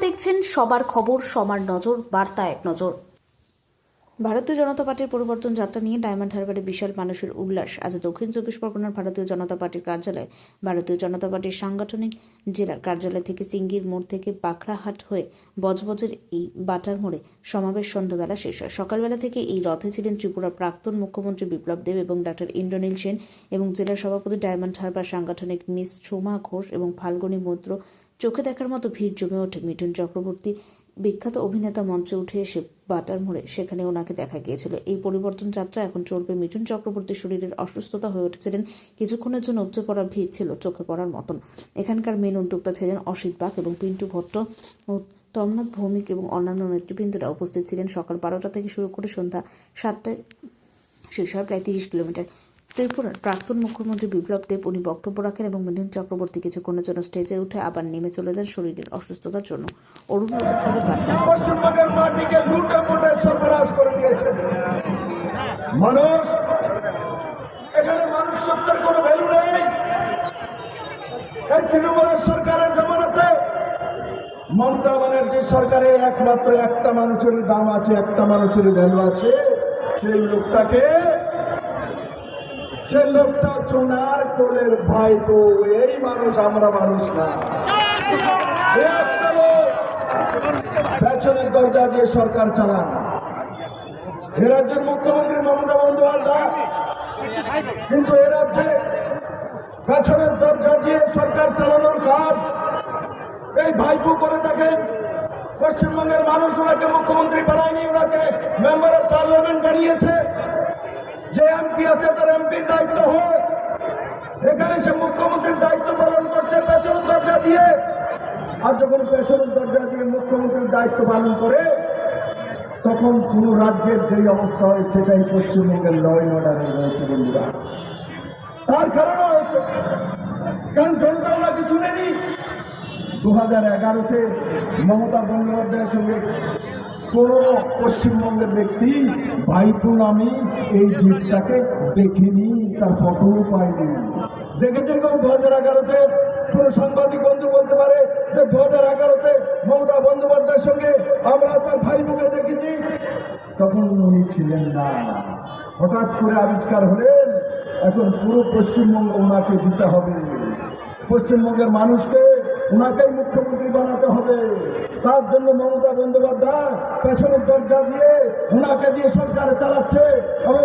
দেখছেন সবার খবর, সবার নজর, বার্তা এক নজর। ভারতীয় জনতা পার্টির পরিবর্তন যাত্রা নিয়ে ডায়মন্ড হারবারে বিশাল মানুষের উল্লাস। আজ দক্ষিণ চব্বিশ পরগনার ভারতীয় জনতা পার্টির কার্যালয়ে ভারতীয় জনতা পার্টির সাংগঠনিক জেলার কার্যালয় থেকে চিঙ্গির মোড় থেকে বাঁকড়াহাট হয়ে বজবজের এই বাটার মোড়ে সমাবেশ সন্ধ্যাবেলা শেষ হয়। সকালবেলা থেকে এই রথে ছিলেন ত্রিপুরার প্রাক্তন মুখ্যমন্ত্রী বিপ্লব দেব এবং ডক্টর ইন্দ্রনীল সেন এবং জেলা সভাপতি ডায়মন্ড হারবার সাংগঠনিক মিস সোমা ঘোষ এবং ফাল্গুনী মৈত্র। চোখে দেখার মতো ভিড় জমে ওঠে। মিঠুন চক্রবর্তী বিখ্যাত অভিনেতা মঞ্চে উঠে এসে বাটার মোড়ে সেখানে ওনাকে দেখা গিয়েছিল। এই পরিবর্তন যাত্রা এখন চলবে। মিঠুন চক্রবর্তীর শরীরের অসুস্থতা হয়ে উঠেছিলেন, কিছুক্ষণের জন্য উপচে পড়া ভিড় ছিল চোখে পড়ার মতন। এখানকার মেন উদ্যোক্তা ছিলেন অসিত বাগ এবং পিন্টু ভট্ট, তমনাথ ভৌমিক এবং অন্যান্য নেতৃবৃন্দরা উপস্থিত ছিলেন। সকাল 12টা থেকে শুরু করে সন্ধ্যা 7টায় শেষ হয় প্রায় 30 কিলোমিটার। ত্রিপুরার প্রাক্তন মুখ্যমন্ত্রী বিপ্লব দেব উনি বক্তব্য রাখেন এবং মিঠুন চক্রবর্তী কিছুক্ষণের জন্য স্টেজে উঠে আবার নেমে চলে যান শরীরের অসুস্থতার জন্য। পশ্চিমবঙ্গের মাটিকে লুটে পুটে সর্বনাশ করে দিয়েছে মানুষ। এখানে মানুষ সত্তার কোনো ভ্যালু নেই। এই তৃণমূলের সরকারের জমানাতে মমতা ব্যানার্জির সরকারে একমাত্র একটা মানুষেরই দাম আছে, একটা মানুষেরই ভ্যালু আছে। সেই লোকটা চোনার কোলের ভাইপো। এই মানুষ, আমরা মানুষ না। পেছনের দরজা দিয়ে সরকার চালান। এ রাজ্যের মুখ্যমন্ত্রী মমতা বন্দ্যোপাধ্যায় কিন্তু এ রাজ্যে পেছনের দরজা দিয়ে সরকার চালানোর কাজ এই ভাইপো করে থাকেন। পশ্চিমবঙ্গের মানুষ ওনাকে মুখ্যমন্ত্রী বানায়নি, ওনাকে মেম্বার অফ পার্লামেন্ট বানিয়েছে। যে এমপি আছে তার এমপির দায়িত্ব হয়। এখানে সে মুখ্যমন্ত্রীর দায়িত্ব পালন করছে পেছনের দরজা দিয়ে। আর যখন পেছনের দরজা দিয়ে মুখ্যমন্ত্রীর দায়িত্ব পালন করে তখন কোন রাজ্যের যেই অবস্থা হয় সেটাই পশ্চিমবঙ্গের ল অ্যান্ড অর্ডারে রয়েছে বন্ধুরা। তার কারণও হয়েছে, কারণ জনতা ওনাকে শুনেনি। 2011-তে মমতা বন্দ্যোপাধ্যায়ের সঙ্গে কোন পশ্চিমবঙ্গের ব্যক্তি ভাইপো নামে এই জিপটাকে দেখেনি, তার ফটোও পায়নি। দেখেছেন কেউ 2011-তে? কোন সাংবাদিক বন্ধু বলতে পারে যে 2011-তে মমতা বন্দ্যোপাধ্যায়ের সঙ্গে আমরা তার ভাইপোকে দেখেছি? তখন উনি ছিলেন না। হঠাৎ করে আবিষ্কার হলেন, এখন পুরো পশ্চিমবঙ্গ ওনাকে দিতে হবে। পশ্চিমবঙ্গের মানুষকে ওনাকেই মুখ্যমন্ত্রী বানাতে হবে। তার জন্য মমতা বন্দ্যোপাধ্যায় পেছনের দরজা দিয়ে ওনাকে দিয়ে সরকার চালাচ্ছে এবং